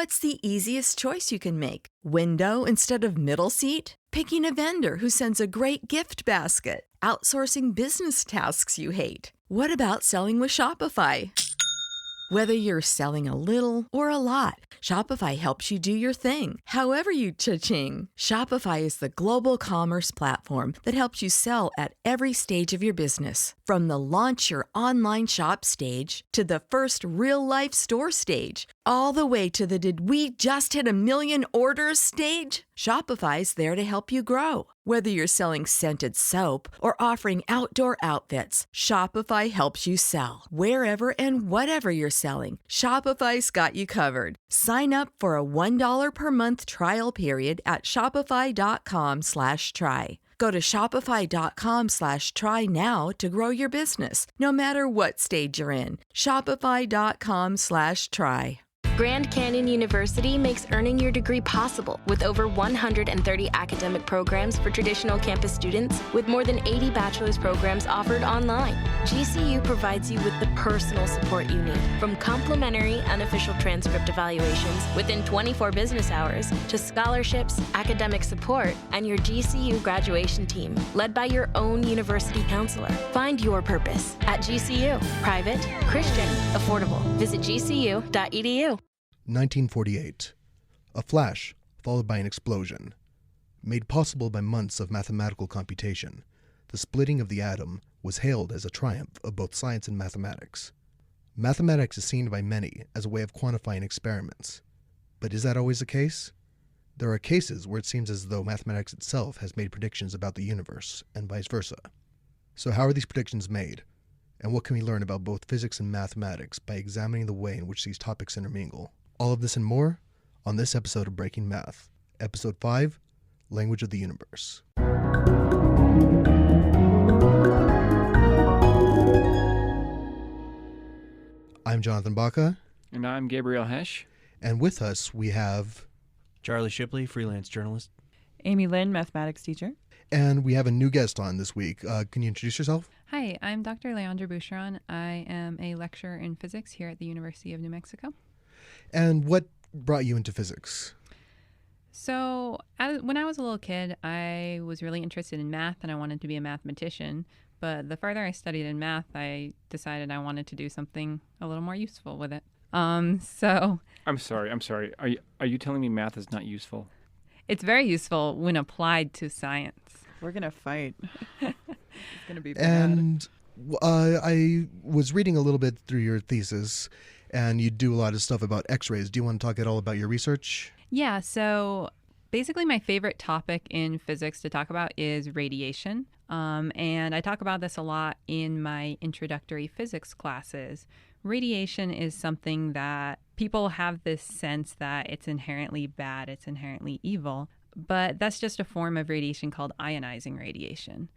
What's the easiest choice you can make? Window instead of middle seat? Picking a vendor who sends a great gift basket? Outsourcing business tasks you hate? What about selling with Shopify? Whether you're selling a little or a lot, Shopify helps you do your thing, however you cha-ching. Shopify is the global commerce platform that helps you sell at every stage of your business. From the launch your online shop stage to the first real-life store stage, all the way to the did we just hit a million orders stage. Shopify's there to help you grow. Whether you're selling scented soap or offering outdoor outfits, Shopify helps you sell. Wherever and whatever you're selling, Shopify's got you covered. Sign up for a $1 per month trial period at shopify.com/try. Go to shopify.com/try now to grow your business, no matter what stage you're in. Shopify.com/try. Grand Canyon University makes earning your degree possible with over 130 academic programs for traditional campus students, with more than 80 bachelor's programs offered online. GCU provides you with the personal support you need, from complimentary unofficial transcript evaluations within 24 business hours to scholarships, academic support, and your GCU graduation team, led by your own university counselor. Find your purpose at GCU. Private, Christian, affordable. Visit gcu.edu. 1948. A flash, followed by an explosion. Made possible by months of mathematical computation, the splitting of the atom was hailed as a triumph of both science and mathematics. Mathematics is seen by many as a way of quantifying experiments. But is that always the case? There are cases where it seems as though mathematics itself has made predictions about the universe, and vice versa. So how are these predictions made? And what can we learn about both physics and mathematics by examining the way in which these topics intermingle? All of this and more on this episode of Breaking Math, Episode 5, Language of the Universe. I'm Jonathan Baca. And I'm Gabriel Hesch. And with us we have Charlie Shipley, freelance journalist. Amy Lynn, mathematics teacher. And we have a new guest on this week. Can you introduce yourself? Hi, I'm Dr. Leandra Boucheron. I am a lecturer in physics here at the University of New Mexico. And what brought you into physics? So when I was a little kid, I was really interested in math and I wanted to be a mathematician. But the further I studied in math, I decided I wanted to do something a little more useful with it. So I'm sorry. Are you telling me math is not useful? It's very useful when applied to science. We're going to fight. It's going to be bad. And I was reading a little bit through your thesis, and you do a lot of stuff about X-rays. Do you want to talk at all about your research? Yeah, so basically my favorite topic in physics to talk about is radiation. And I talk about this a lot in my introductory physics classes. Radiation is something that people have this sense that it's inherently bad, it's inherently evil. But that's just a form of radiation called ionizing radiation.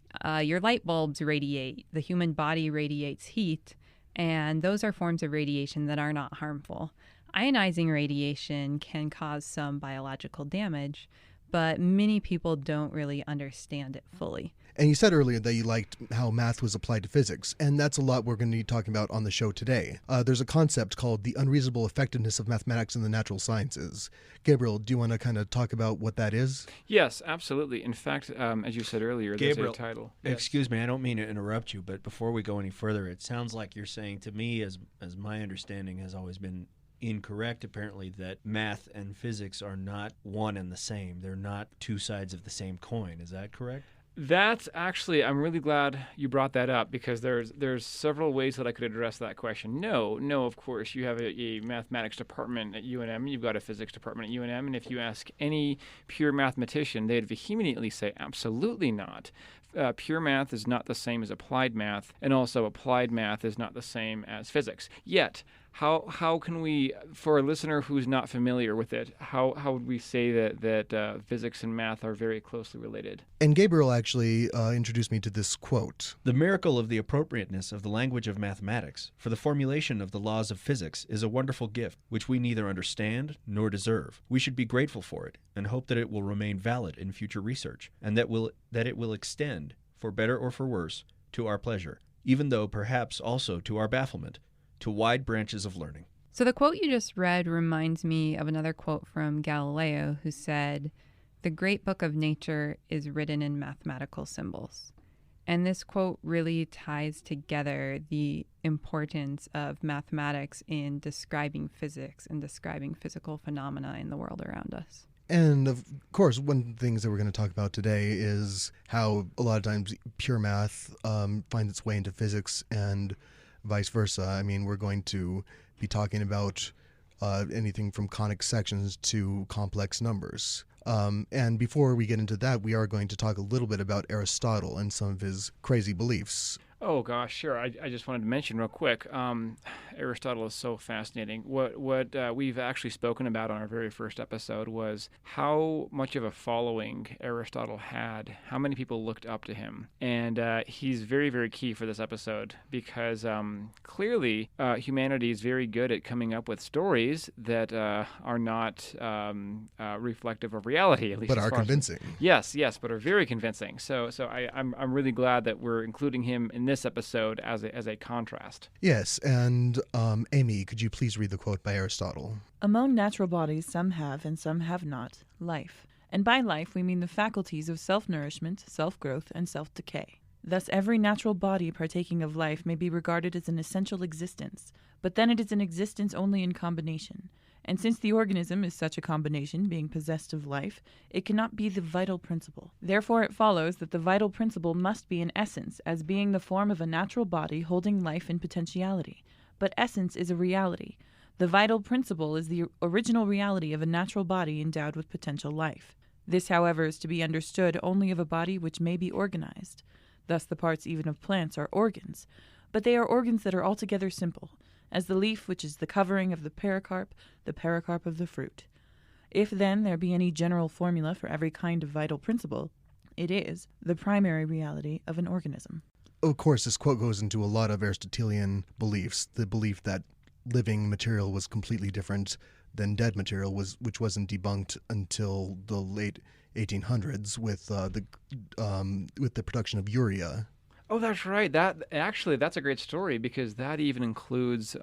Your light bulbs radiate, the human body radiates heat, and those are forms of radiation that are not harmful. Ionizing radiation can cause some biological damage, but many people don't really understand it fully. And you said earlier that you liked how math was applied to physics, and that's a lot we're going to be talking about on the show today. There's a concept called the unreasonable effectiveness of mathematics in the natural sciences. Gabriel, do you want to kind of talk about what that is? Yes, absolutely. In fact, as you said earlier, Gabriel, there's a title. Excuse me, I don't mean to interrupt you, but before we go any further, it sounds like you're saying to me, as my understanding has always been incorrect, apparently, that math and physics are not one and the same. They're not two sides of the same coin. Is that correct? That's actually, I'm really glad you brought that up, because there's several ways that I could address that question. No, of course, you have a mathematics department at UNM, you've got a physics department at UNM, and if you ask any pure mathematician, they'd vehemently say absolutely not. Pure math is not the same as applied math, and also applied math is not the same as physics. Yet, how can we, for a listener who's not familiar with it, how would we say that physics and math are very closely related? And Gabriel actually introduced me to this quote. The miracle of the appropriateness of the language of mathematics for the formulation of the laws of physics is a wonderful gift which we neither understand nor deserve. We should be grateful for it and hope that it will remain valid in future research, and that it will extend, for better or for worse, to our pleasure, even though perhaps also to our bafflement, to wide branches of learning. So the quote you just read reminds me of another quote from Galileo, who said, "The great book of nature is written in mathematical symbols." And this quote really ties together the importance of mathematics in describing physics and describing physical phenomena in the world around us. And of course, one of the things that we're going to talk about today is how a lot of times pure math finds its way into physics and vice versa. I mean, we're going to be talking about anything from conic sections to complex numbers. And before we get into that, we are going to talk a little bit about Aristotle and some of his crazy beliefs. Oh gosh, sure. I just wanted to mention real quick. Aristotle is so fascinating. What we've actually spoken about on our very first episode was how much of a following Aristotle had, how many people looked up to him, and he's very, very key for this episode because clearly humanity is very good at coming up with stories that are not reflective of reality, at least, But are convincing. Yes, but are very convincing. So I'm really glad that we're including him in this episode as a contrast. Yes, and Amy, could you please read the quote by Aristotle? Among natural bodies, some have and some have not life. And by life, we mean the faculties of self-nourishment, self-growth, and self-decay. Thus, every natural body partaking of life may be regarded as an essential existence, but then it is an existence only in combination. And since the organism is such a combination, being possessed of life, it cannot be the vital principle. Therefore it follows that the vital principle must be an essence, as being the form of a natural body holding life in potentiality. But essence is a reality. The vital principle is the original reality of a natural body endowed with potential life. This, however, is to be understood only of a body which may be organized. Thus the parts even of plants are organs, but they are organs that are altogether simple, as the leaf which is the covering of the pericarp of the fruit. If, then, there be any general formula for every kind of vital principle, it is the primary reality of an organism. Of course, this quote goes into a lot of Aristotelian beliefs, the belief that living material was completely different than dead material, which wasn't debunked until the late 1800s with the production of urea. Oh, that's right. That's a great story because that even includes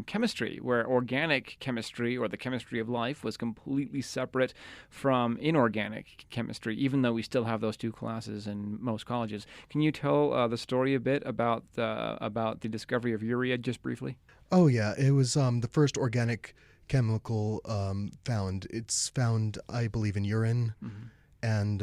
chemistry, where organic chemistry or the chemistry of life was completely separate from inorganic chemistry, even though we still have those two classes in most colleges. Can you tell the story a bit about the discovery of urea, just briefly? Oh, yeah. It was the first organic chemical found. It's found, I believe, in urine. Mm-hmm. And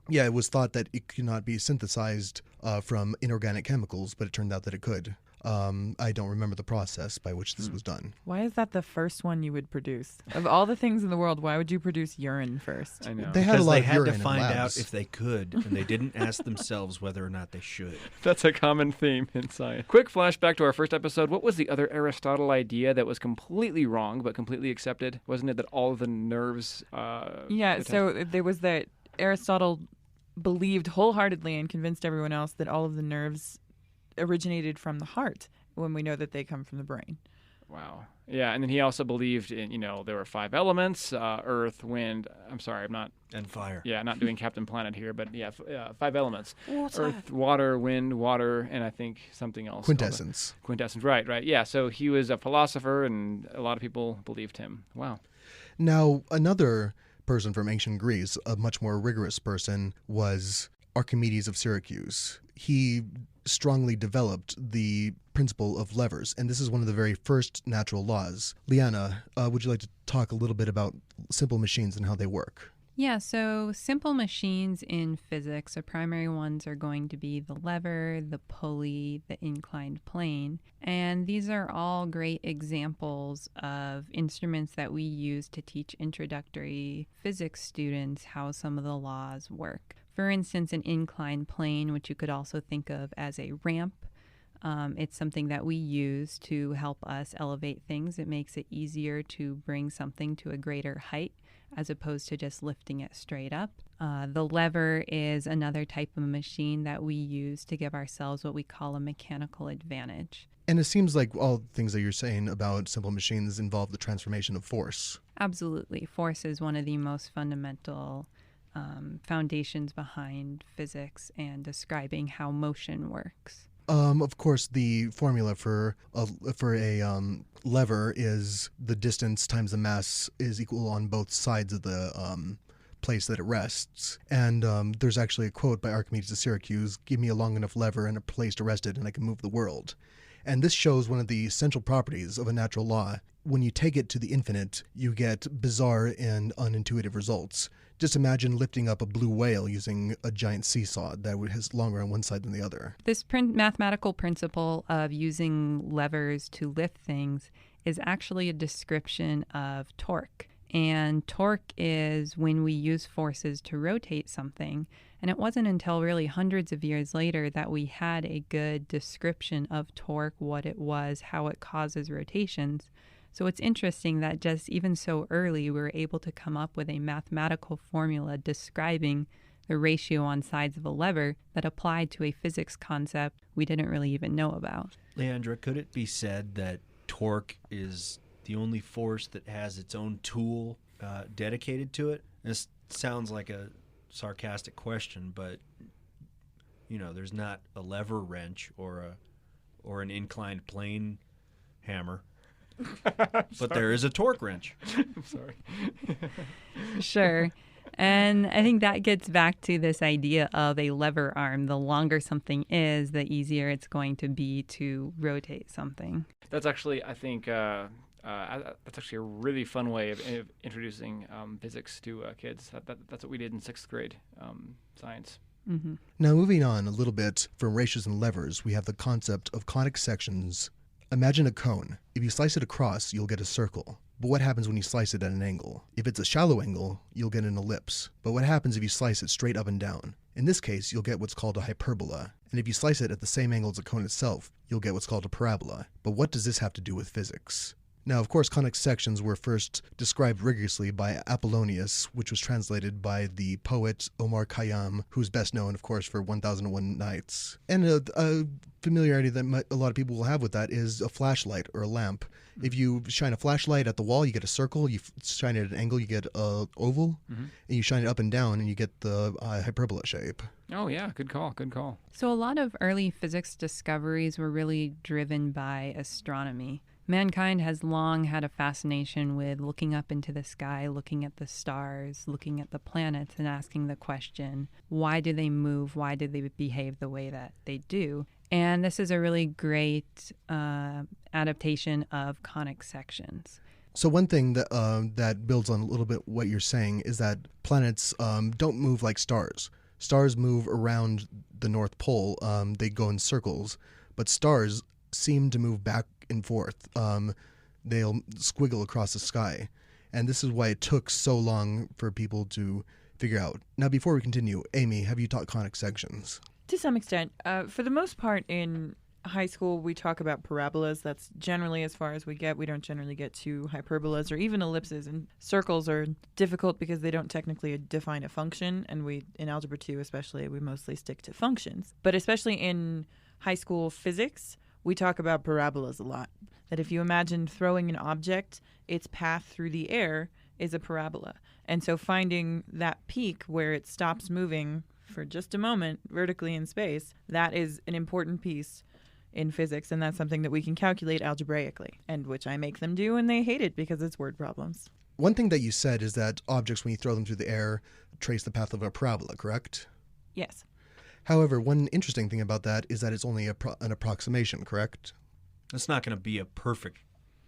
it was thought that it could not be synthesized from inorganic chemicals, but it turned out that it could. I don't remember the process by which this was done. Why is that the first one you would produce? Of all the things in the world, why would you produce urine first? I know. They had a lot they of had urine to in find labs. out if they could, and they didn't ask themselves whether or not they should. That's a common theme in science. Quick flashback to our first episode. What was the other Aristotle idea that was completely wrong but completely accepted? Wasn't it that all of the nerves... so there was that Aristotle believed wholeheartedly and convinced everyone else that all of the nerves originated from the heart, when we know that they come from the brain. Wow. Yeah, and then he also believed in, there were 5 elements, earth, wind, And fire. Yeah, not doing Captain Planet here, but 5 elements. What's earth, that? water, wind, water, and I think something else. Quintessence. Quintessence, right. Yeah, so he was a philosopher, and a lot of people believed him. Wow. Now, another person from ancient Greece, a much more rigorous person, was Archimedes of Syracuse. He strongly developed the principle of levers, and this is one of the very first natural laws. Liana, would you like to talk a little bit about simple machines and how they work? Yeah, so simple machines in physics, the primary ones are going to be the lever, the pulley, the inclined plane. And these are all great examples of instruments that we use to teach introductory physics students how some of the laws work. For instance, an inclined plane, which you could also think of as a ramp. It's something that we use to help us elevate things. It makes it easier to bring something to a greater height as opposed to just lifting it straight up. The lever is another type of machine that we use to give ourselves what we call a mechanical advantage. And it seems like all the things that you're saying about simple machines involve the transformation of force. Absolutely. Force is one of the most fundamental foundations behind physics and describing how motion works. Of course, the formula for a lever is the distance times the mass is equal on both sides of the place that it rests. And there's actually a quote by Archimedes of Syracuse: "Give me a long enough lever and a place to rest it, and I can move the world." And this shows one of the essential properties of a natural law. When you take it to the infinite, you get bizarre and unintuitive results. Just imagine lifting up a blue whale using a giant seesaw that has longer on one side than the other. This mathematical principle of using levers to lift things is actually a description of torque. And torque is when we use forces to rotate something. And it wasn't until really hundreds of years later that we had a good description of torque, what it was, how it causes rotations. So it's interesting that just even so early, we were able to come up with a mathematical formula describing the ratio on sides of a lever that applied to a physics concept we didn't really even know about. Leandra, could it be said that torque is the only force that has its own tool dedicated to it? This sounds like a sarcastic question, but there's not a lever wrench or an inclined plane hammer. But there is a torque wrench. I'm sorry. Sure. And I think that gets back to this idea of a lever arm. The longer something is, the easier it's going to be to rotate something. That's actually, I think, that's actually a really fun way of introducing physics to kids. That's what we did in 6th grade science. Mm-hmm. Now, moving on a little bit from ratios and levers, we have the concept of conic sections. Imagine a cone. If you slice it across, you'll get a circle. But what happens when you slice it at an angle? If it's a shallow angle, you'll get an ellipse. But what happens if you slice it straight up and down? In this case, you'll get what's called a hyperbola. And if you slice it at the same angle as the cone itself, you'll get what's called a parabola. But what does this have to do with physics? Now, of course, conic sections were first described rigorously by Apollonius, which was translated by the poet Omar Khayyam, who's best known, of course, for 1001 Nights. And a familiarity that a lot of people will have with that is a flashlight or a lamp. If you shine a flashlight at the wall, you get a circle. You shine it at an angle, you get an oval. Mm-hmm. And you shine it up and down, and you get the hyperbola shape. Oh, yeah. Good call. Good call. So a lot of early physics discoveries were really driven by astronomy. Mankind has long had a fascination with looking up into the sky, looking at the stars, looking at the planets, and asking the question, why do they move? Why do they behave the way that they do? And this is a really great adaptation of conic sections. So one thing that that builds on a little bit what you're saying is that planets don't move like stars. Stars move around the North Pole. They go in circles. But stars seem to move back and forth. They'll squiggle across the sky. And this is why it took so long for people to figure out. Now, before we continue, Amy, have you taught conic sections? To some extent. For the most part, in high school, we talk about parabolas. That's generally as far as we get. We don't generally get to hyperbolas or even ellipses. And circles are difficult because they don't technically define a function. And in Algebra 2 especially, we mostly stick to functions. But especially in high school physics, we talk about parabolas a lot. That if you imagine throwing an object, its path through the air is a parabola. And so finding that peak where it stops moving for just a moment vertically in space, that is an important piece in physics, and that's something that we can calculate algebraically, and which I make them do, and they hate it because it's word problems. One thing that you said is that objects, when you throw them through the air, trace the path of a parabola, correct? Yes. However, one interesting thing about that is that it's only an approximation, correct? It's not going to be a perfect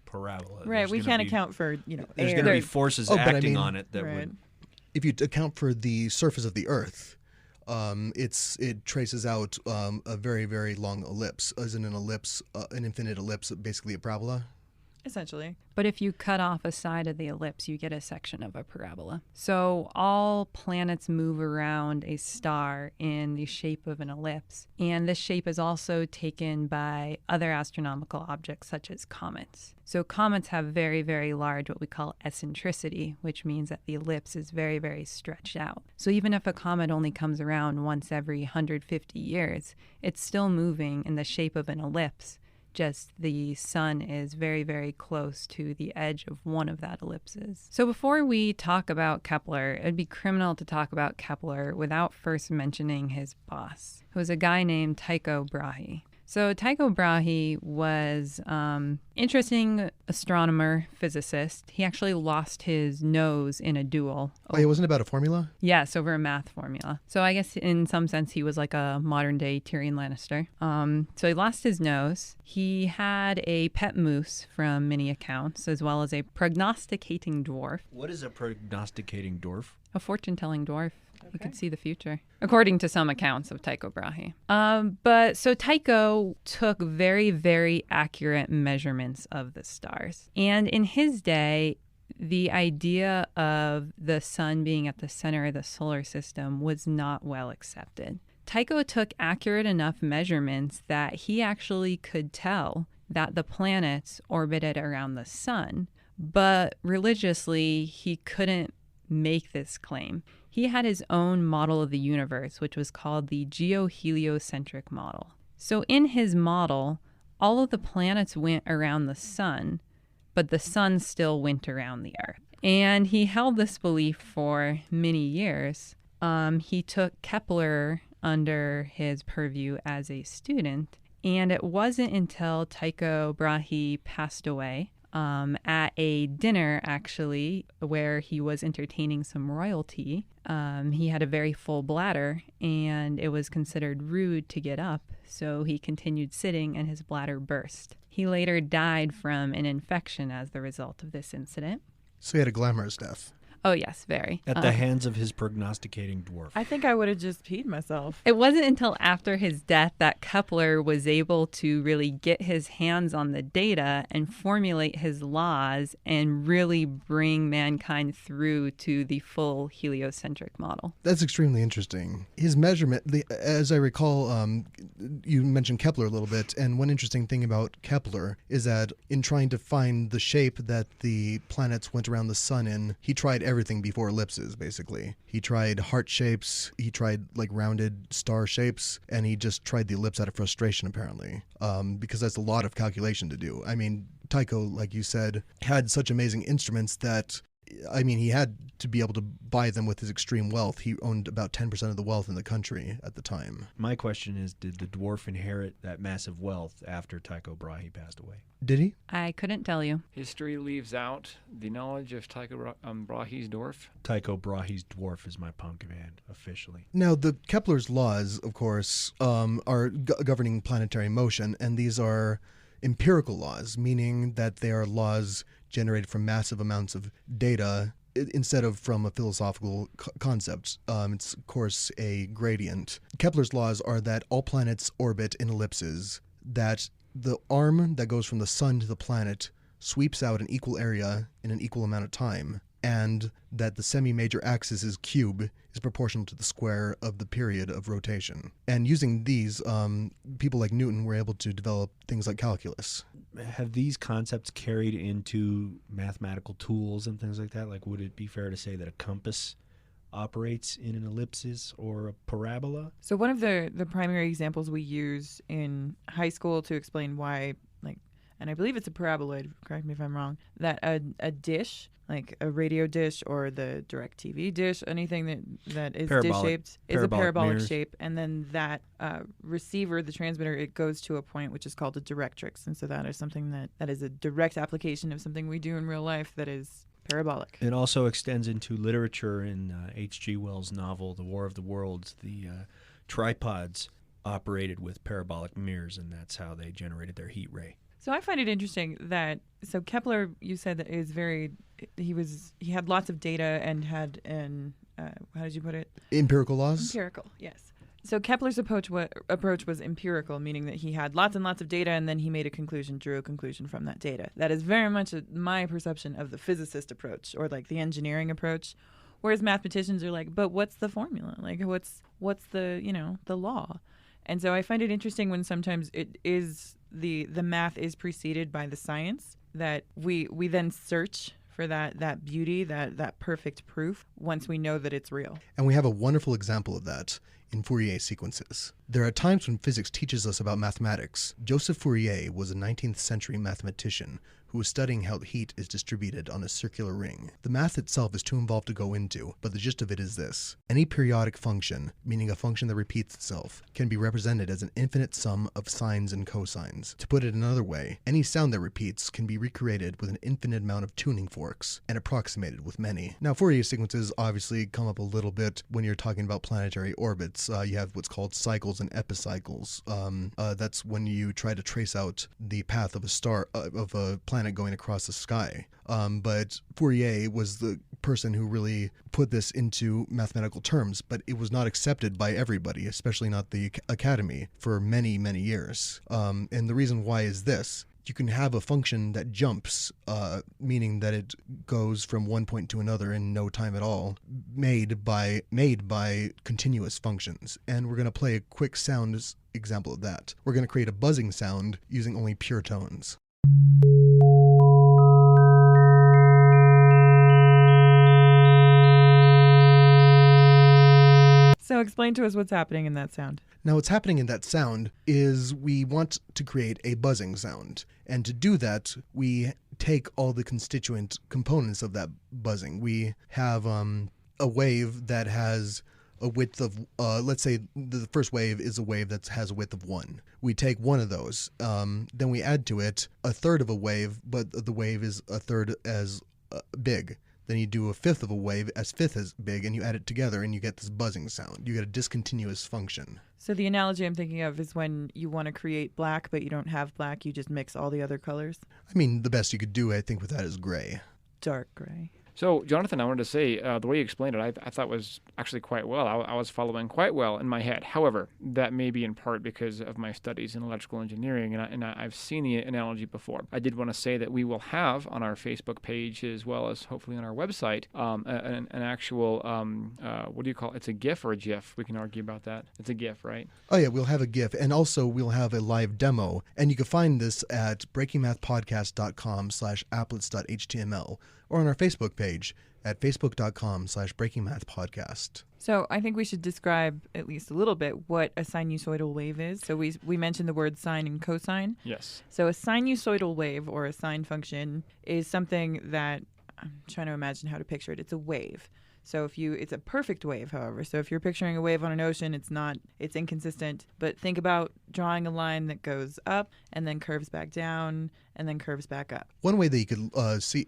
parabola. Right, we can't account for, There's air. going to be forces acting on it that right. would... If you account for the surface of the Earth, it traces out a very, very long ellipse. Isn't an ellipse, an infinite ellipse, basically a parabola? Essentially. But if you cut off a side of the ellipse, you get a section of a parabola. So all planets move around a star in the shape of an ellipse. And this shape is also taken by other astronomical objects such as comets. So comets have very, very large what we call eccentricity, which means that the ellipse is very, very stretched out. So even if a comet only comes around once every 150 years, it's still moving in the shape of an ellipse. Just the sun is very, very close to the edge of one of that ellipses. So before we talk about Kepler, it'd be criminal to talk about Kepler without first mentioning his boss, who was a guy named Tycho Brahe. So Tycho Brahe was interesting astronomer, physicist. He actually lost his nose in a duel. Oh, it wasn't about a formula? Yes, over a math formula. So I guess in some sense he was like a modern day Tyrion Lannister. So he lost his nose. He had a pet moose from many accounts, as well as a prognosticating dwarf. What is a prognosticating dwarf? A fortune-telling dwarf. He could see the future, according to some accounts of Tycho Brahe. But so Tycho took very, very accurate measurements of the stars. And in his day, the idea of the sun being at the center of the solar system was not well accepted. Tycho took accurate enough measurements that he actually could tell that the planets orbited around the sun, but religiously, he couldn't make this claim. He had his own model of the universe, which was called the geoheliocentric model. So in his model, all of the planets went around the sun, but the sun still went around the Earth. And he held this belief for many years. He took Kepler under his purview as a student, and it wasn't until Tycho Brahe passed away at a dinner, actually, where he was entertaining some royalty. He had a very full bladder, and it was considered rude to get up, so he continued sitting, and his bladder burst. He later died from an infection as the result of this incident. So he had a glamorous death. Oh, yes, very. At the hands of his prognosticating dwarf. I think I would have just peed myself. It wasn't until after his death that Kepler was able to really get his hands on the data and formulate his laws and really bring mankind through to the full heliocentric model. That's extremely interesting. His measurement, as I recall, you mentioned Kepler a little bit, and one interesting thing about Kepler is that in trying to find the shape that the planets went around the sun in, he tried everything before ellipses, basically. He tried heart shapes, he tried like rounded star shapes, and he just tried the ellipse out of frustration, apparently, because that's a lot of calculation to do. I mean, Tycho, like you said, had such amazing instruments that, I mean, he had to be able to buy them with his extreme wealth. He owned about 10% of the wealth in the country at the time. My question is, did the dwarf inherit that massive wealth after Tycho Brahe passed away? Did he? I couldn't tell you. History leaves out the knowledge of Tycho Brahe's dwarf. Tycho Brahe's dwarf is my punk band, officially. Now, the Kepler's laws, of course, are governing planetary motion, and these are empirical laws, meaning that they are laws generated from massive amounts of data instead of from a philosophical concept. It's, of course, a gradient. Kepler's laws are that all planets orbit in ellipses, that the arm that goes from the sun to the planet sweeps out an equal area in an equal amount of time, and that the semi-major axis's cube is proportional to the square of the period of rotation. And using these, people like Newton were able to develop things like calculus. Have these concepts carried into mathematical tools and things like that? Like, would it be fair to say that a compass operates in an ellipsis or a parabola? So one of the primary examples we use in high school to explain why, like, and I believe it's a paraboloid, correct me if I'm wrong, that a dish, like a radio dish or the DirecTV dish, anything that is dish-shaped is a parabolic shape. And then that receiver, the transmitter, it goes to a point which is called a directrix. And so that is something that is a direct application of something we do in real life that is parabolic. It also extends into literature. In H.G. Wells' novel, The War of the Worlds, the tripods operated with parabolic mirrors, and that's how they generated their heat ray. So I find it interesting that, so Kepler, you said that is very, he had lots of data and had how did you put it? Empirical laws? Empirical, yes. So Kepler's approach was empirical, meaning that he had lots and lots of data, and then he made a conclusion, drew a conclusion from that data. That is very much my perception of the physicist approach, or like the engineering approach, whereas mathematicians are like, but what's the formula? Like, what's the, the law? And so I find it interesting when sometimes it is the math is preceded by the science, that we then search for that beauty, that perfect proof once we know that it's real. And we have a wonderful example of that in Fourier sequences. There are times when physics teaches us about mathematics. Joseph Fourier was a 19th century mathematician who was studying how heat is distributed on a circular ring. The math itself is too involved to go into, but the gist of it is this. Any periodic function, meaning a function that repeats itself, can be represented as an infinite sum of sines and cosines. To put it another way, any sound that repeats can be recreated with an infinite amount of tuning forks and approximated with many. Now, Fourier sequences obviously come up a little bit when you're talking about planetary orbits. You have what's called cycles and epicycles. That's when you try to trace out the path of a star, of a planet going across the sky. But Fourier was the person who really put this into mathematical terms, but it was not accepted by everybody, especially not the Academy, for many, many years. And the reason why is this. You can have a function that jumps, meaning that it goes from one point to another in no time at all, made by continuous functions. And we're going to play a quick sound example of that. We're going to create a buzzing sound using only pure tones. So explain to us what's happening in that sound. Now, what's happening in that sound is we want to create a buzzing sound. And to do that, we take all the constituent components of that buzzing. We have a wave that has a width of, let's say the first wave is a wave that has a width of 1. We take one of those. Then we add to it a third of a wave, but the wave is a third as big. Then you do a fifth of a wave as fifth as big, and you add it together, and you get this buzzing sound. You get a discontinuous function. So the analogy I'm thinking of is when you want to create black, but you don't have black, you just mix all the other colors. I mean, the best you could do, I think, with that is gray. Dark gray. So, Jonathan, I wanted to say, the way you explained it, I thought was actually quite well. I was following quite well in my head. However, that may be in part because of my studies in electrical engineering, and I've seen the analogy before. I did want to say that we will have on our Facebook page, as well as hopefully on our website, an actual, what do you call it? It's a GIF or a GIF? We can argue about that. It's a GIF, right? Oh, yeah, we'll have a GIF, and also we'll have a live demo, and you can find this at breakingmathpodcast.com/applets.html, or on our Facebook page at facebook.com/breakingmathpodcast. So I think we should describe at least a little bit what a sinusoidal wave is. So we mentioned the word sine and cosine. Yes. So a sinusoidal wave or a sine function is something that, I'm trying to imagine how to picture it. It's a wave. So it's a perfect wave, however. So if you're picturing a wave on an ocean, it's inconsistent. But think about drawing a line that goes up and then curves back down and then curves back up. One way that you could see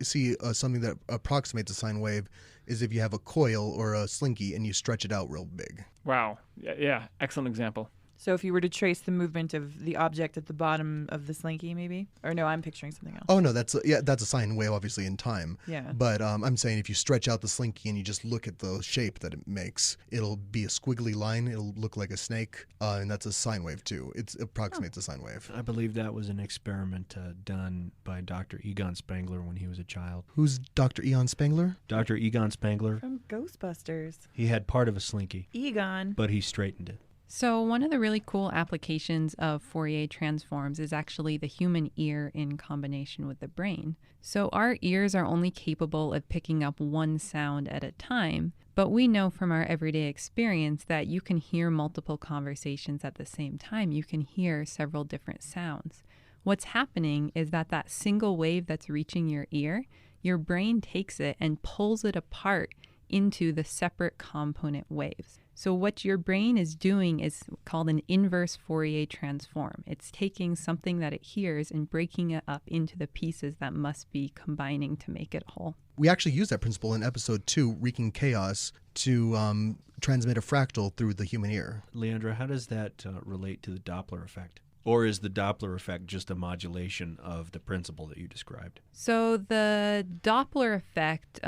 something that approximates a sine wave is if you have a coil or a slinky and you stretch it out real big. Wow. Yeah. Excellent example. So if you were to trace the movement of the object at the bottom of the slinky, maybe? Or no, I'm picturing something else. Oh, no, that's a sine wave, obviously, in time. Yeah. But I'm saying if you stretch out the slinky and you just look at the shape that it makes, it'll be a squiggly line. It'll look like a snake, and that's a sine wave, too. It approximates a sine wave. I believe that was an experiment done by Dr. Egon Spengler when he was a child. Who's Dr. Egon Spengler? Dr. Egon Spengler. From Ghostbusters. He had part of a slinky, Egon. but he straightened it. So one of the really cool applications of Fourier transforms is actually the human ear in combination with the brain. So our ears are only capable of picking up one sound at a time, but we know from our everyday experience that you can hear multiple conversations at the same time. You can hear several different sounds. What's happening is that single wave that's reaching your ear, your brain takes it and pulls it apart into the separate component waves. So what your brain is doing is called an inverse Fourier transform. It's taking something that it hears and breaking it up into the pieces that must be combining to make it whole. We actually use that principle in episode 2, Wreaking Chaos, to transmit a fractal through the human ear. Leandra, how does that relate to the Doppler effect? Or is the Doppler effect just a modulation of the principle that you described? So the Doppler effect,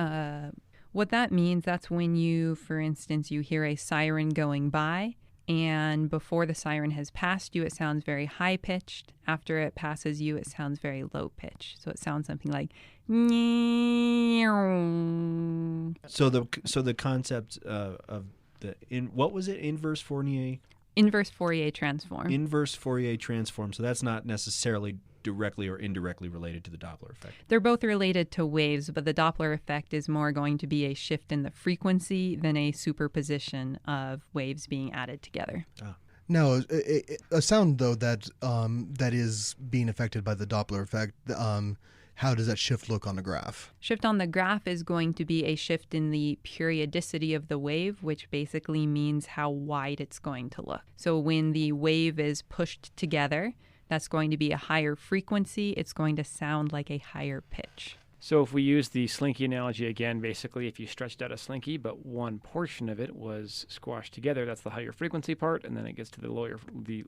what that means, that's when you, for instance, you hear a siren going by, and before the siren has passed you, it sounds very high-pitched. After it passes you, it sounds very low-pitched. So it sounds something like... So the concept of what was it? Inverse Fourier? Inverse Fourier transform. Inverse Fourier transform. So that's not necessarily directly or indirectly related to the Doppler effect. They're both related to waves, but the Doppler effect is more going to be a shift in the frequency than a superposition of waves being added together. Now, a sound, though, that is being affected by the Doppler effect how does that shift look on the graph? Shift on the graph is going to be a shift in the periodicity of the wave, which basically means how wide it's going to look. So when the wave is pushed together, that's going to be a higher frequency. It's going to sound like a higher pitch. So if we use the slinky analogy again, basically if you stretched out a slinky, but one portion of it was squashed together, that's the higher frequency part, and then it gets to the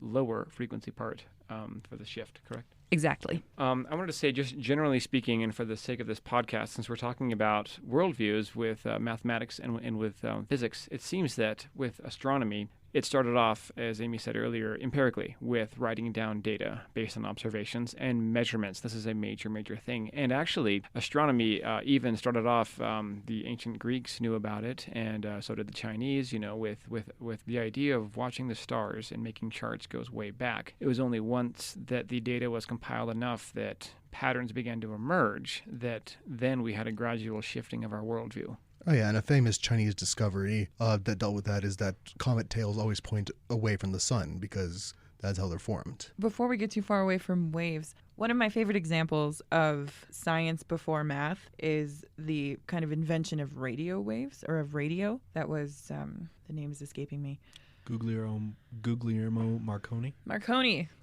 lower frequency part for the shift, correct? Exactly. I wanted to say, just generally speaking, and for the sake of this podcast, since we're talking about worldviews with mathematics and with physics, it seems that with astronomy, it started off, as Amy said earlier, empirically, with writing down data based on observations and measurements. This is a major, major thing. And actually, astronomy even started off, the ancient Greeks knew about it, and so did the Chinese, with the idea of watching the stars and making charts goes way back. It was only once that the data was compiled enough that patterns began to emerge that then we had a gradual shifting of our worldview. Oh yeah, and a famous Chinese discovery that dealt with that is that comet tails always point away from the sun because that's how they're formed. Before we get too far away from waves, one of my favorite examples of science before math is the kind of invention of radio waves, or of radio. That was, the name is escaping me. Guglielmo Marconi.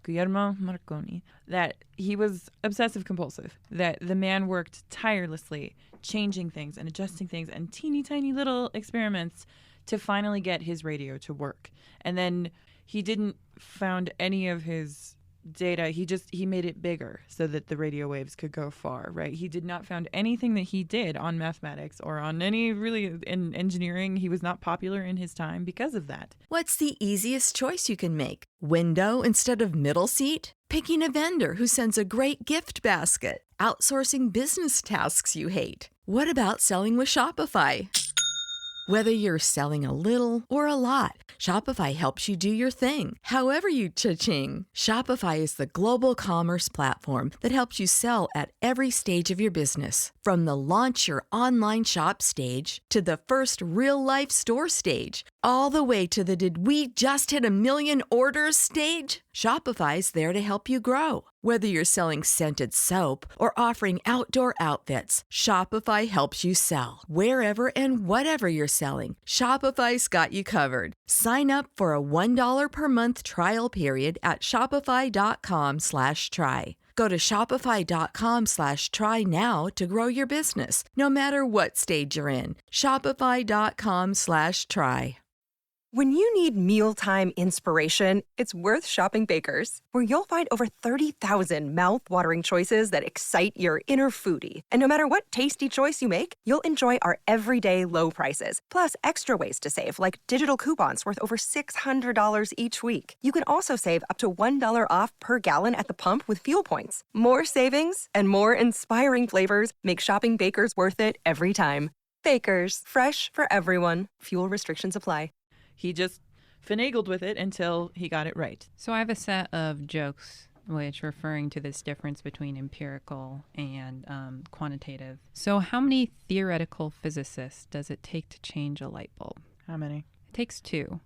Guillermo Marconi. That he was obsessive compulsive. That the man worked tirelessly, changing things and adjusting things and teeny tiny little experiments to finally get his radio to work. And then he didn't found any of his data. He made it bigger so that the radio waves could go far, right? He did not found anything that he did on mathematics or on any really in engineering. He was not popular in his time because of that. What's the easiest choice you can make? Window instead of middle seat? Picking a vendor who sends a great gift basket? Outsourcing business tasks you hate? What about selling with Shopify? Whether you're selling a little or a lot, Shopify helps you do your thing, however you cha-ching. Shopify is the global commerce platform that helps you sell at every stage of your business. From the launch your online shop stage to the first real-life store stage, all the way to the did we just hit 1 million orders stage. Shopify's there to help you grow. Whether you're selling scented soap or offering outdoor outfits, Shopify helps you sell. Wherever and whatever you're selling, Shopify's got you covered. Sign up for a $1 per month trial period at shopify.com/try. Go to shopify.com/try now to grow your business, no matter what stage you're in. Shopify.com/try. When you need mealtime inspiration, it's worth shopping Baker's, where you'll find over 30,000 mouth-watering choices that excite your inner foodie. And no matter what tasty choice you make, you'll enjoy our everyday low prices, plus extra ways to save, like digital coupons worth over $600 each week. You can also save up to $1 off per gallon at the pump with fuel points. More savings and more inspiring flavors make shopping Baker's worth it every time. Baker's, fresh for everyone. Fuel restrictions apply. He just finagled with it until he got it right. So I have a set of jokes which referring to this difference between empirical and quantitative. So how many theoretical physicists does it take to change a light bulb? How many? It takes 2.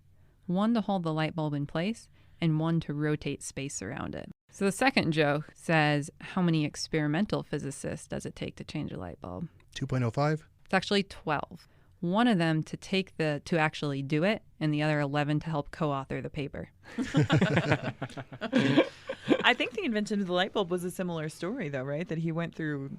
1 to hold the light bulb in place and 1 to rotate space around it. So the second joke says, how many experimental physicists does it take to change a light bulb? 2.05? It's actually 12. One of them to actually do it, and the other 11 to help co-author the paper. I think the invention of the light bulb was a similar story, though, right? That he went through,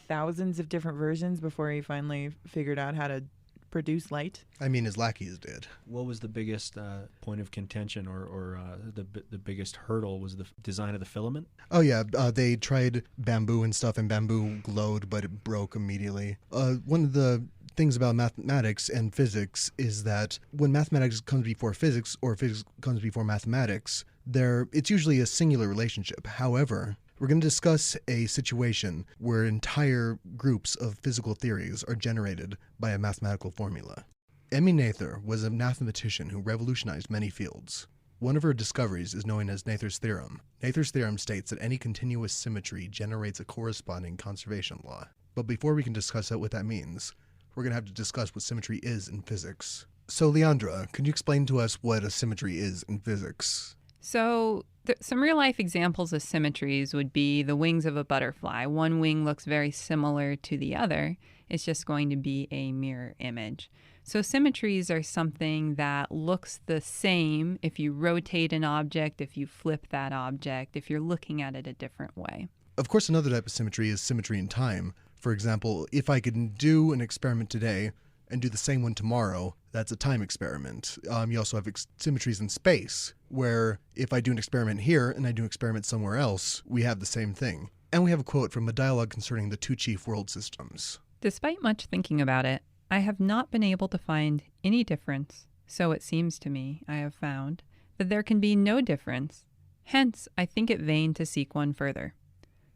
thousands of different versions before he finally figured out how to produce light? I mean, his lackeys did. What was the biggest point of contention or the biggest hurdle? Was the design of the filament? Oh, yeah. They tried bamboo and stuff, and bamboo glowed, but it broke immediately. One of the things about mathematics and physics is that when mathematics comes before physics or physics comes before mathematics, it's usually a singular relationship. However, we're going to discuss a situation where entire groups of physical theories are generated by a mathematical formula. Emmy Noether was a mathematician who revolutionized many fields. One of her discoveries is known as Noether's theorem. Noether's theorem states that any continuous symmetry generates a corresponding conservation law. But before we can discuss what that means, we're going to have to discuss what symmetry is in physics. So, Leandra, can you explain to us what a symmetry is in physics? So some real-life examples of symmetries would be the wings of a butterfly. One wing looks very similar to the other. It's just going to be a mirror image. So symmetries are something that looks the same if you rotate an object, if you flip that object, if you're looking at it a different way. Of course, another type of symmetry is symmetry in time. For example, if I can do an experiment today and do the same one tomorrow, that's a time experiment. You also have symmetries in space, where if I do an experiment here and I do an experiment somewhere else, we have the same thing. And we have a quote from a dialogue concerning the two chief world systems. Despite much thinking about it, I have not been able to find any difference. So it seems to me, I have found, that there can be no difference. Hence, I think it vain to seek one further.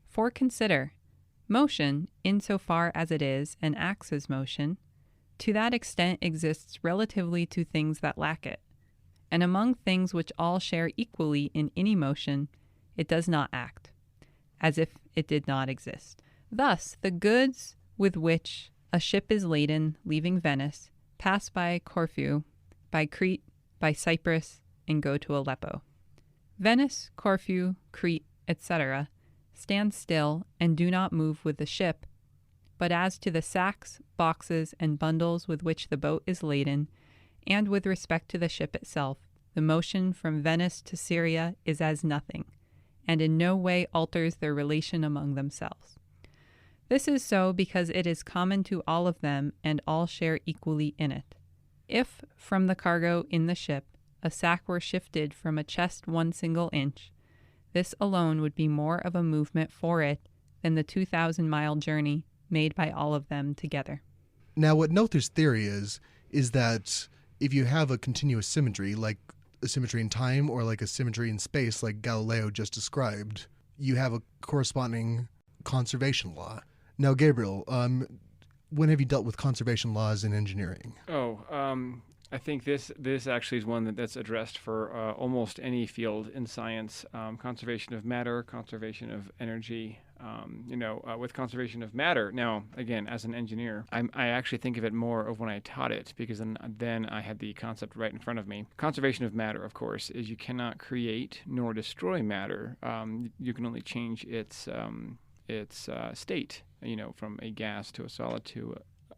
For consider, motion, insofar as it is and acts as motion, to that extent exists relatively to things that lack it. And among things which all share equally in any motion, it does not act, as if it did not exist. Thus, the goods with which a ship is laden, leaving Venice, pass by Corfu, by Crete, by Cyprus, and go to Aleppo. Venice, Corfu, Crete, etc., stand still and do not move with the ship, but as to the sacks, boxes, and bundles with which the boat is laden, and with respect to the ship itself, the motion from Venice to Syria is as nothing, and in no way alters their relation among themselves. This is so because it is common to all of them, and all share equally in it. If, from the cargo in the ship, a sack were shifted from a chest 1 single inch, this alone would be more of a movement for it than the 2,000-mile journey made by all of them together. Now, what Noether's theory is that if you have a continuous symmetry, like a symmetry in time or like a symmetry in space, like Galileo just described, you have a corresponding conservation law. Now, Gabriel, when have you dealt with conservation laws in engineering? I think this actually is one that's addressed for almost any field in science. Conservation of matter, conservation of energy. With conservation of matter, now, again, as an engineer, I actually think of it more of when I taught it, because then I had the concept right in front of me. Conservation of matter, of course, is you cannot create nor destroy matter. You can only change its state, from a gas to a solid to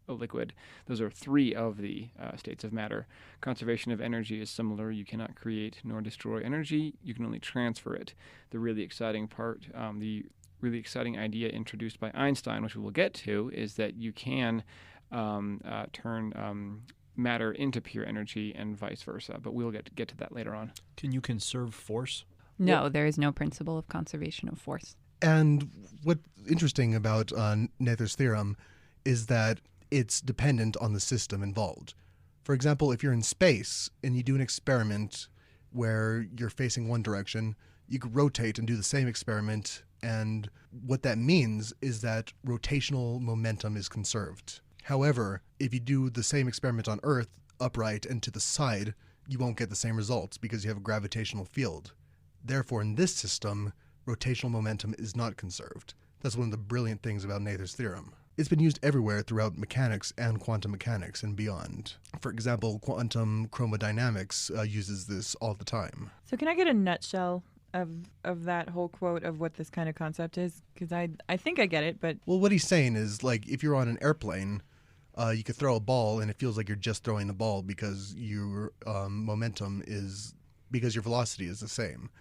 a liquid. Those are 3 of the states of matter. Conservation of energy is similar. You cannot create nor destroy energy. You can only transfer it. The really exciting part, the really exciting idea introduced by Einstein, which we will get to, is that you can turn matter into pure energy and vice versa. But we'll get to that later on. Can you conserve force? No, there is no principle of conservation of force. And what's interesting about Noether's theorem is that it's dependent on the system involved. For example, if you're in space and you do an experiment where you're facing one direction, you could rotate and do the same experiment, and what that means is that rotational momentum is conserved. However, if you do the same experiment on Earth, upright and to the side, you won't get the same results because you have a gravitational field. Therefore, in this system, rotational momentum is not conserved. That's one of the brilliant things about Noether's theorem. It's been used everywhere throughout mechanics and quantum mechanics and beyond. For example, quantum chromodynamics uses this all the time. So can I get a nutshell of that whole quote of what this kind of concept is? Because I think I get it, but... Well, what he's saying is, like, if you're on an airplane, you could throw a ball and it feels like you're just throwing the ball because your momentum is... because your velocity is the same.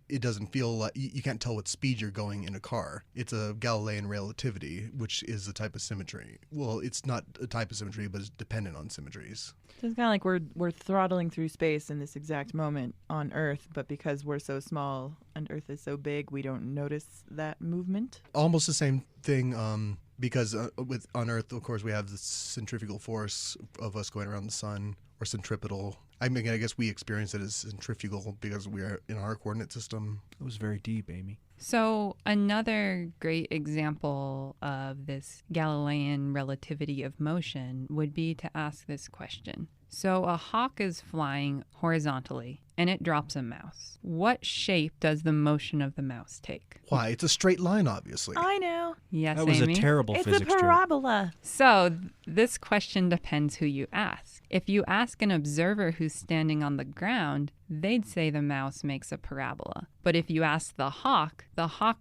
It doesn't feel like... You can't tell what speed you're going in a car. It's a Galilean relativity, which is a type of symmetry. Well, it's not a type of symmetry, but it's dependent on symmetries. So it's kind of like we're throttling through space in this exact moment on Earth, but because we're so small and Earth is so big, we don't notice that movement? Almost the same thing, because on Earth, of course, we have the centrifugal force of us going around the sun, or centripetal. I mean, I guess we experience it as centrifugal because we are in our coordinate system. It was very deep, Amy. So another great example of this Galilean relativity of motion would be to ask this question. So a hawk is flying horizontally and it drops a mouse. What shape does the motion of the mouse take? Why? It's a straight line, obviously. I know. Yes, That was Amy? a terrible It's physics a joke. parabola. So this question depends who you ask. If you ask an observer who's standing on the ground, they'd say the mouse makes a parabola. But if you ask the hawk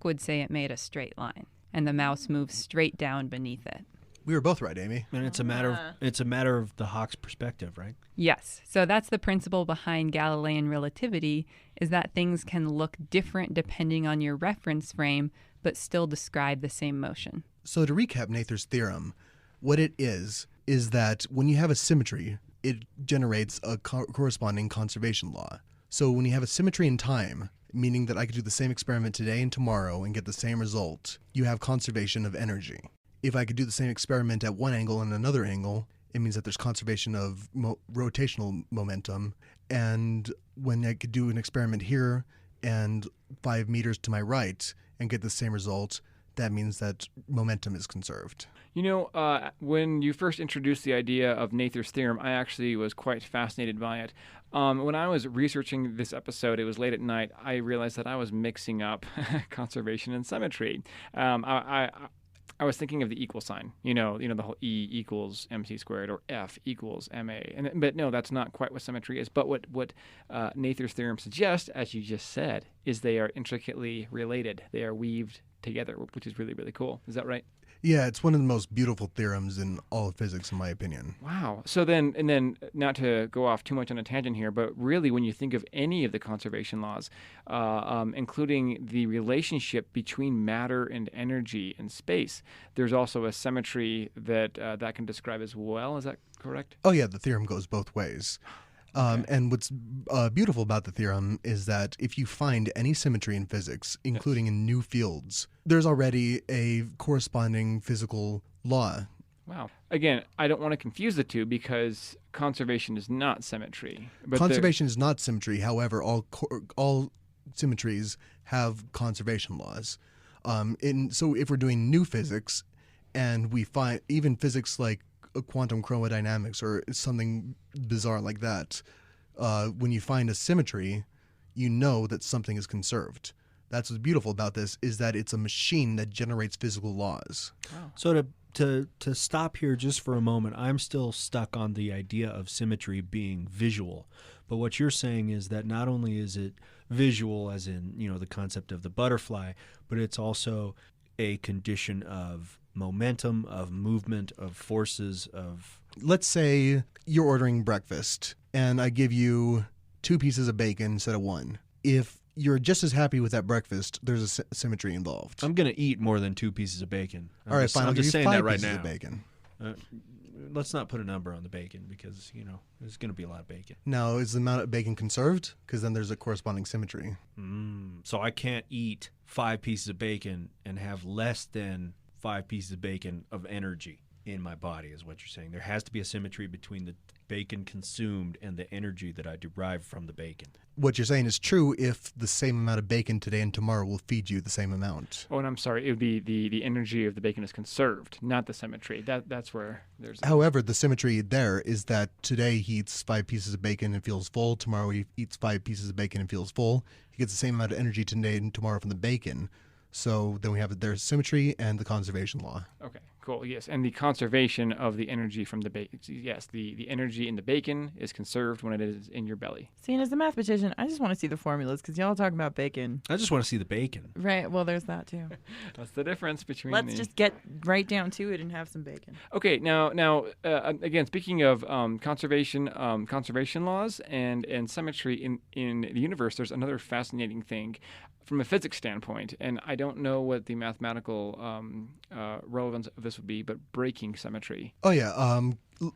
would say it made a straight line, and the mouse moves straight down beneath it. We were both right, Amy. And it's a matter of the hawk's perspective, right? Yes. So that's the principle behind Galilean relativity, is that things can look different depending on your reference frame, but still describe the same motion. So to recap Noether's theorem, what it is that when you have a symmetry, it generates a corresponding conservation law. So when you have a symmetry in time, meaning that I could do the same experiment today and tomorrow and get the same result, you have conservation of energy. If I could do the same experiment at one angle and another angle, it means that there's conservation of rotational momentum. And when I could do an experiment here and 5 meters to my right and get the same result, that means that momentum is conserved. You know, when you first introduced the idea of Noether's theorem, I actually was quite fascinated by it. When I was researching this episode, it was late at night, I realized that I was mixing up conservation and symmetry. I was thinking of the equal sign, you know, the whole E equals mc squared or F equals ma. But no, that's not quite what symmetry is. But what Noether's theorem suggests, as you just said, is they are intricately related. They are weaved together, which is really, really cool. Is that right? Yeah, it's one of the most beautiful theorems in all of physics, in my opinion. Wow. So then, not to go off too much on a tangent here, but really when you think of any of the conservation laws, including the relationship between matter and energy and space, there's also a symmetry that can describe as well. Is that correct? Oh yeah, the theorem goes both ways. And what's beautiful about the theorem is that if you find any symmetry in physics, including in new fields, there's already a corresponding physical law. Wow. Again, I don't want to confuse the two because conservation is not symmetry. But Conservation is not symmetry. However, all symmetries have conservation laws. So if we're doing new physics and we find even physics like quantum chromodynamics or something bizarre like that, when you find a symmetry, you know that something is conserved. That's what's beautiful about this, is that it's a machine that generates physical laws. Wow. So to stop here just for a moment, I'm still stuck on the idea of symmetry being visual. But what you're saying is that not only is it visual, as in, the concept of the butterfly, but it's also a condition of momentum, of movement, of forces, of... Let's say you're ordering breakfast and I give you 2 pieces of bacon instead of 1. If you're just as happy with that breakfast, there's a symmetry involved. I'm going to eat more than 2 pieces of bacon. All right, fine. I'm I'll give just you saying 5 that right pieces now. of bacon. Let's not put a number on the bacon because, there's going to be a lot of bacon. Now, is the amount of bacon conserved? Because then there's a corresponding symmetry. So I can't eat 5 pieces of bacon and have less than 5 pieces of bacon of energy in my body, is what you're saying. There has to be a symmetry between the bacon consumed and the energy that I derive from the bacon. What you're saying is true if the same amount of bacon today and tomorrow will feed you the same amount. Oh, and I'm sorry, it would be the energy of the bacon is conserved, not the symmetry. That's where there's... However, the symmetry there is that today he eats 5 pieces of bacon and feels full. Tomorrow he eats 5 pieces of bacon and feels full. He gets the same amount of energy today and tomorrow from the bacon. So then we have there's symmetry and the conservation law. Okay, cool. Yes, and the conservation of the energy from the bacon. Yes, the energy in the bacon is conserved when it is in your belly. See, and as a mathematician, I just want to see the formulas because y'all talking about bacon. I just want to see the bacon. Right, well, there's that too. That's the difference between Let's just get right down to it and have some bacon. Okay, now again, speaking of conservation laws and symmetry in the universe, there's another fascinating thing from a physics standpoint, and I don't know what the mathematical relevance of this would be, but breaking symmetry. Oh, yeah.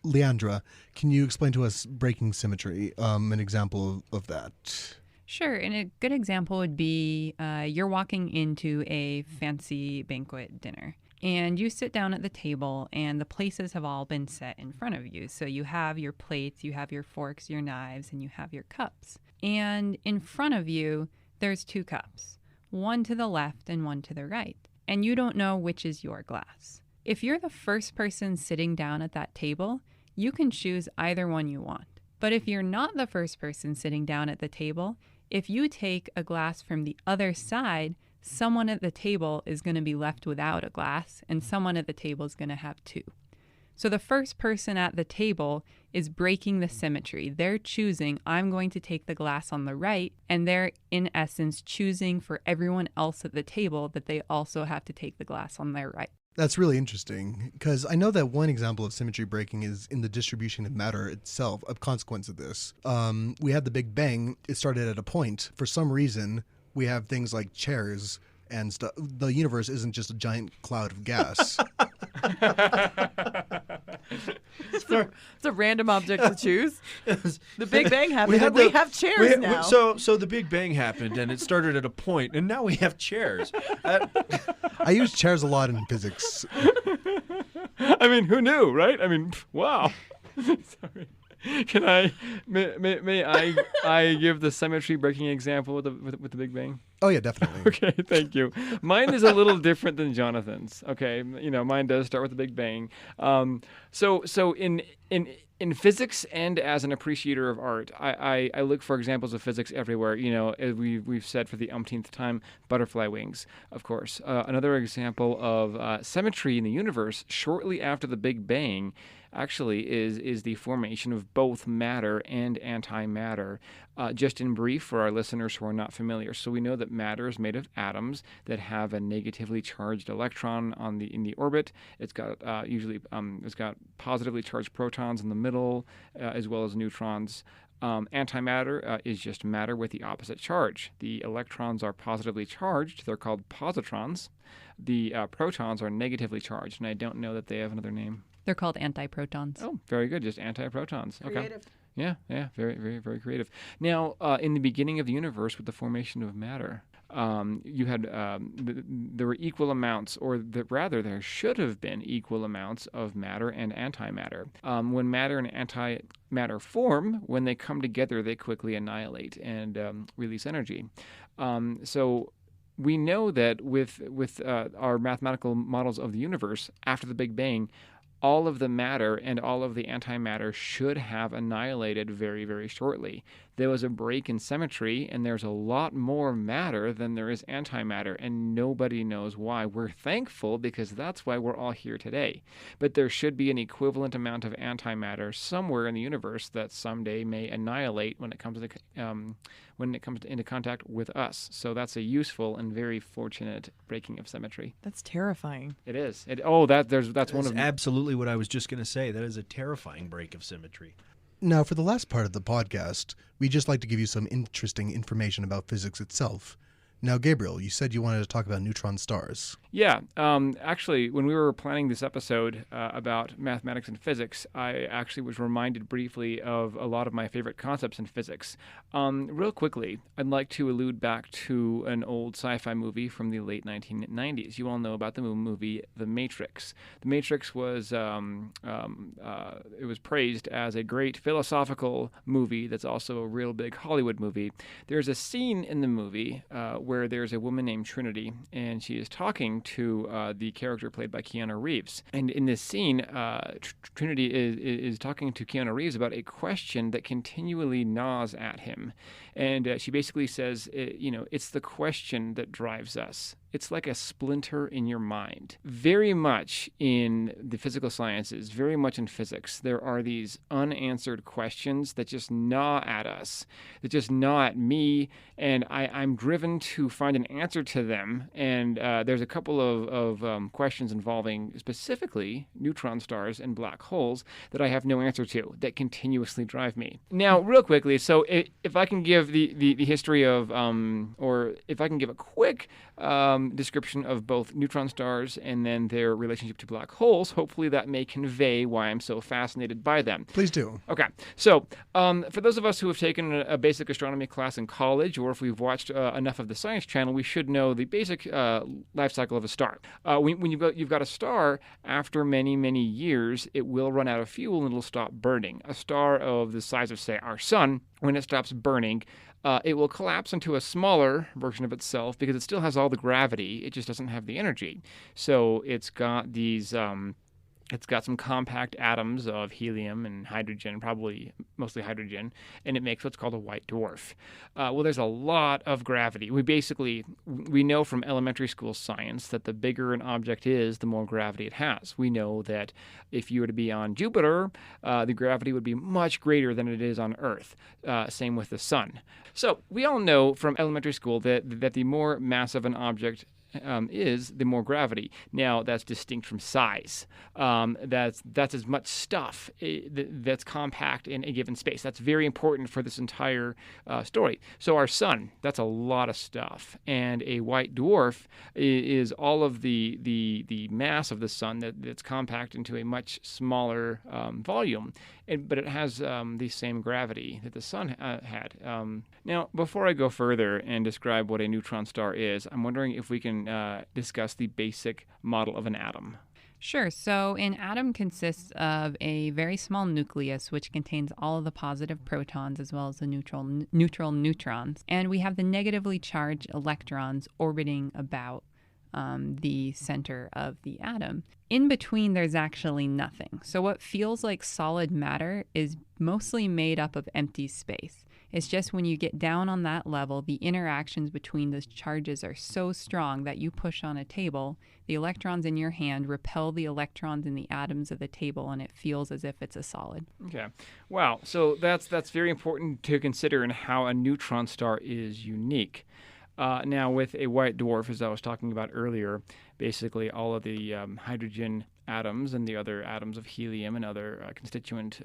Leandra, can you explain to us breaking symmetry, an example of that? Sure. And a good example would be you're walking into a fancy banquet dinner. And you sit down at the table and the places have all been set in front of you. So you have your plates, you have your forks, your knives, and you have your cups. And in front of you, there's 2 cups, one to the left and one to the right. And you don't know which is your glass. If you're the first person sitting down at that table, You can choose either one you want. But if you're not the first person sitting down at the table, if you take a glass from the other side, someone at the table is going to be left without a glass, and someone at the table is going to have two. So the first person at the table is breaking the symmetry. They're choosing, I'm going to take the glass on the right, and they're, in essence, choosing for everyone else at the table that they also have to take the glass on their right. That's really interesting, because I know that one example of symmetry breaking is in the distribution of matter itself, a consequence of this. We had the Big Bang. It started at a point. For some reason, we have things like chairs and stuff. The universe isn't just a giant cloud of gas. It's a random object to choose. The Big Bang happened, and we have chairs now. So the Big Bang happened, and it started at a point, and now we have chairs. I use chairs a lot in physics. I mean, who knew, right? I mean, wow. Sorry. May I give the symmetry breaking example with the Big Bang? Oh yeah, definitely. Okay, thank you. Mine is a little different than Jonathan's. Okay, mine does start with the Big Bang. So in physics and as an appreciator of art, I look for examples of physics everywhere. As we've said for the umpteenth time, butterfly wings, of course. Another example of symmetry in the universe shortly after the Big Bang actually is the formation of both matter and antimatter. Just in brief for our listeners who are not familiar. So we know that matter is made of atoms that have a negatively charged electron in the orbit. It's got it's got positively charged protons in the middle, as well as neutrons. Antimatter is just matter with the opposite charge. The electrons are positively charged. They're called positrons. The protons are negatively charged, and I don't know that they have another name. They're called antiprotons. Oh, very good. Just antiprotons. Creative. Okay. Yeah, very, very, very creative. Now, in the beginning of the universe, with the formation of matter, you had there were equal amounts, rather there should have been equal amounts of matter and antimatter. When matter and antimatter form, when they come together, they quickly annihilate and release energy. So we know that with our mathematical models of the universe after the Big Bang, all of the matter and all of the antimatter should have annihilated very, very shortly. There was a break in symmetry, and there's a lot more matter than there is antimatter, and nobody knows why. We're thankful because that's why we're all here today. But there should be an equivalent amount of antimatter somewhere in the universe that someday may annihilate when it comes into contact with us. So that's a useful and very fortunate breaking of symmetry. That's terrifying. It is. That's one of absolutely what I was just going to say. That is a terrifying break of symmetry. Now, for the last part of the podcast, we'd just like to give you some interesting information about physics itself. Now, Gabriel, you said you wanted to talk about neutron stars. Yeah. Actually, when we were planning this episode about mathematics and physics, I actually was reminded briefly of a lot of my favorite concepts in physics. Real quickly, I'd like to allude back to an old sci-fi movie from the late 1990s. You all know about the movie The Matrix. The Matrix was it was praised as a great philosophical movie that's also a real big Hollywood movie. There's a scene in the movie where there's a woman named Trinity, and she is talking to the character played by Keanu Reeves. And in this scene, Trinity is talking to Keanu Reeves about a question that continually gnaws at him. And she basically says, it's the question that drives us. It's like a splinter in your mind. Very much in the physical sciences, very much in physics, there are these unanswered questions that just gnaw at us, that just gnaw at me, and I'm driven to find an answer to them. And there's a couple of questions involving specifically neutron stars and black holes that I have no answer to, that continuously drive me. Now, real quickly, so if I can give the history of, or if I can give a quick description of both neutron stars and then their relationship to black holes, hopefully that may convey why I'm so fascinated by them. Please do. Okay. So for those of us who have taken a basic astronomy class in college, or if we've watched enough of the Science Channel, we should know the basic life cycle of a star. When you've got a star, after many, many years, it will run out of fuel and it'll stop burning. A star of the size of, say, our sun, when it stops burning, it will collapse into a smaller version of itself because it still has all the gravity. It just doesn't have the energy. So it's got these It's got some compact atoms of helium and hydrogen, probably mostly hydrogen, and it makes what's called a white dwarf. Well, there's a lot of gravity. We know from elementary school science that the bigger an object is, the more gravity it has. We know that if you were to be on Jupiter, the gravity would be much greater than it is on Earth. Same with the sun. So we all know from elementary school that the more massive an object is, the more gravity. Now, that's distinct from size. That's as much stuff that's compact in a given space. That's very important for this entire story. So our sun, that's a lot of stuff. And a white dwarf is all of the mass of the sun that's compact into a much smaller volume. But it has the same gravity that the sun had. Now, before I go further and describe what a neutron star is, I'm wondering if we can discuss the basic model of an atom. Sure. So an atom consists of a very small nucleus, which contains all of the positive protons as well as the neutral neutrons. And we have the negatively charged electrons orbiting about the center of the atom. In between, there's actually nothing. So what feels like solid matter is mostly made up of empty space. It's just when you get down on that level, the interactions between those charges are so strong that you push on a table, the electrons in your hand repel the electrons in the atoms of the table, and it feels as if it's a solid. Okay. Wow. So that's very important to consider in how a neutron star is unique. Now, with a white dwarf, as I was talking about earlier, basically all of the hydrogen atoms and the other atoms of helium and other constituent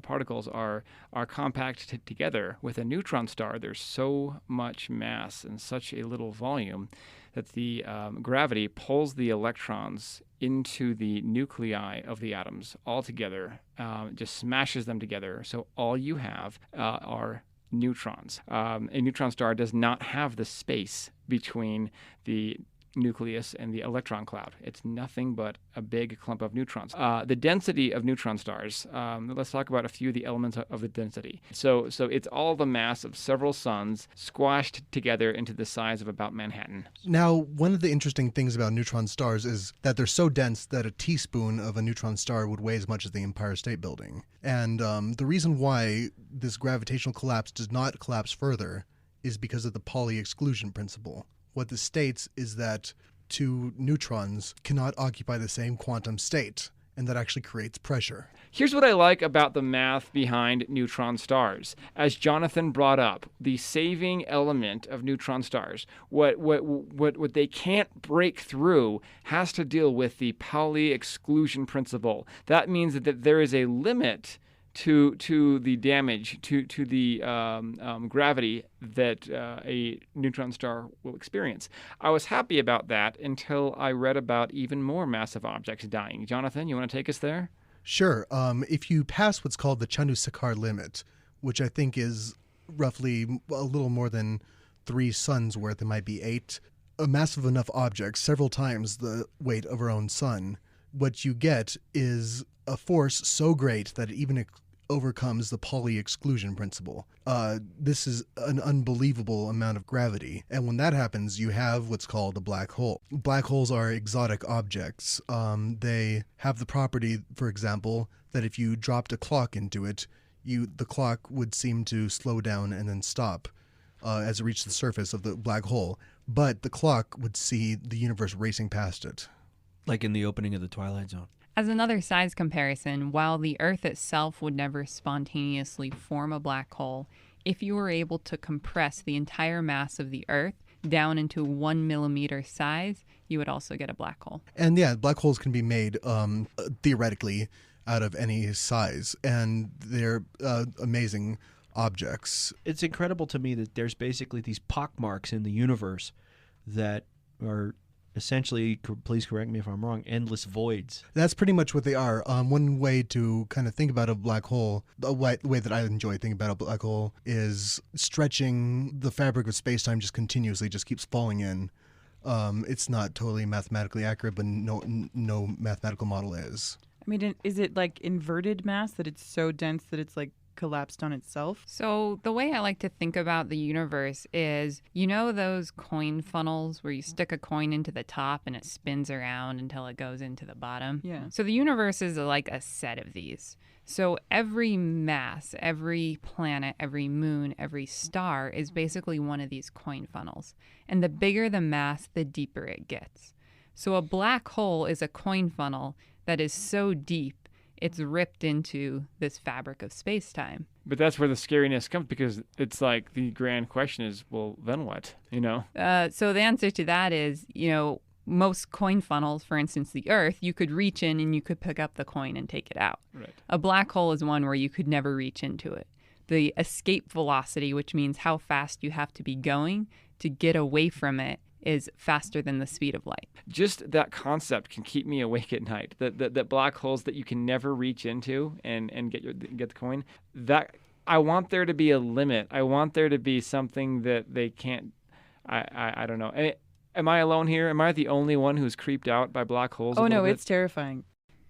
particles are compact together. With a neutron star, there's so much mass and such a little volume that the gravity pulls the electrons into the nuclei of the atoms all together, just smashes them together. So all you have are neutrons. A neutron star does not have the space between the nucleus and the electron cloud. It's nothing but a big clump of neutrons. The density of neutron stars, let's talk about a few of the elements of the density. So it's all the mass of several suns squashed together into the size of about Manhattan. Now, one of the interesting things about neutron stars is that they're so dense that a teaspoon of a neutron star would weigh as much as the Empire State Building. And the reason why this gravitational collapse does not collapse further is because of the Pauli exclusion principle. What this states is that two neutrons cannot occupy the same quantum state, and that actually creates pressure. Here's what I like about the math behind neutron stars. As Jonathan brought up, the saving element of neutron stars, what they can't break through, has to deal with the Pauli exclusion principle. That means that there is a limit to the damage, to the gravity that a neutron star will experience. I was happy about that until I read about even more massive objects dying. Jonathan, you want to take us there? Sure. If you pass what's called the Chandrasekhar limit, which I think is roughly a little more than 3 suns worth, it might be 8, a massive enough object, several times the weight of our own sun, what you get is a force so great that it even overcomes the Pauli exclusion principle. This is an unbelievable amount of gravity. And when that happens, you have what's called a black hole. Black holes are exotic objects. They have the property, for example, that if you dropped a clock into it, the clock would seem to slow down and then stop as it reached the surface of the black hole. But the clock would see the universe racing past it. Like in the opening of the Twilight Zone. As another size comparison, while the Earth itself would never spontaneously form a black hole, if you were able to compress the entire mass of the Earth down into 1 millimeter size, you would also get a black hole. And yeah, black holes can be made theoretically out of any size, and they're amazing objects. It's incredible to me that there's basically these pockmarks in the universe that are essentially, please correct me if I'm wrong, endless voids. That's pretty much what they are. One way to kind of think about a black hole, the way that I enjoy thinking about a black hole, is stretching the fabric of space-time just continuously, just keeps falling in. It's not totally mathematically accurate, but no mathematical model is. I mean, is it like inverted mass, that it's so dense that it's like collapsed on itself? So the way I like to think about the universe is, you know those coin funnels where you stick a coin into the top and it spins around until it goes into the bottom? Yeah. So the universe is like a set of these. So every mass, every planet, every moon, every star is basically one of these coin funnels. And the bigger the mass, the deeper it gets. So a black hole is a coin funnel that is so deep, it's ripped into this fabric of space-time. But that's where the scariness comes, because it's like the grand question is, well, then what? You know? So the answer to that is, most coin funnels, for instance, the Earth, you could reach in and you could pick up the coin and take it out. Right. A black hole is one where you could never reach into it. The escape velocity, which means how fast you have to be going to get away from it, is faster than the speed of light. Just that concept can keep me awake at night. That black holes that you can never reach into and get the coin. That I want there to be a limit. I want there to be something that they can't. I don't know. Am I alone here? Am I the only one who's creeped out by black holes? Oh no, it's terrifying.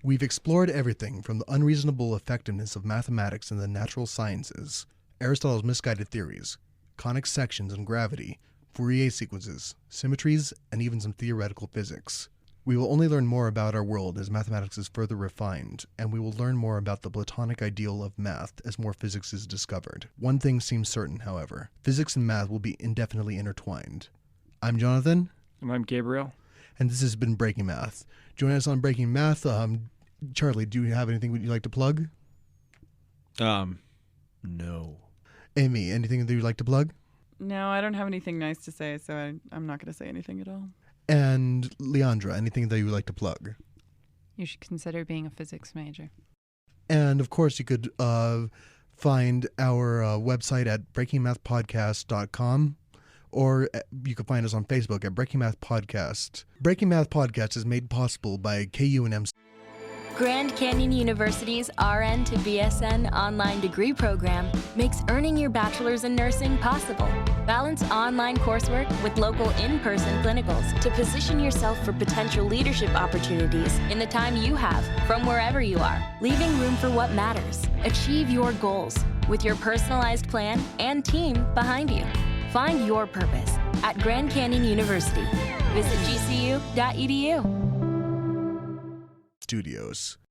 We've explored everything from the unreasonable effectiveness of mathematics and the natural sciences, Aristotle's misguided theories, conic sections and gravity, Fourier sequences, symmetries, and even some theoretical physics. We will only learn more about our world as mathematics is further refined, and we will learn more about the Platonic ideal of math as more physics is discovered. One thing seems certain, however. Physics and math will be indefinitely intertwined. I'm Jonathan. And I'm Gabriel. And this has been Breaking Math. Join us on Breaking Math. Charlie, do you have anything you'd like to plug? No. Amy, anything that you'd like to plug? No, I don't have anything nice to say, so I'm not going to say anything at all. And Leandra, anything that you would like to plug? You should consider being a physics major. And of course, you could find our website at breakingmathpodcast.com, or you can find us on Facebook at Breaking Math Podcast. Breaking Math Podcast is made possible by KUNM. Grand Canyon University's RN to BSN online degree program makes earning your bachelor's in nursing possible. Balance online coursework with local in-person clinicals to position yourself for potential leadership opportunities in the time you have from wherever you are, leaving room for what matters. Achieve your goals with your personalized plan and team behind you. Find your purpose at Grand Canyon University. Visit gcu.edu. Studios.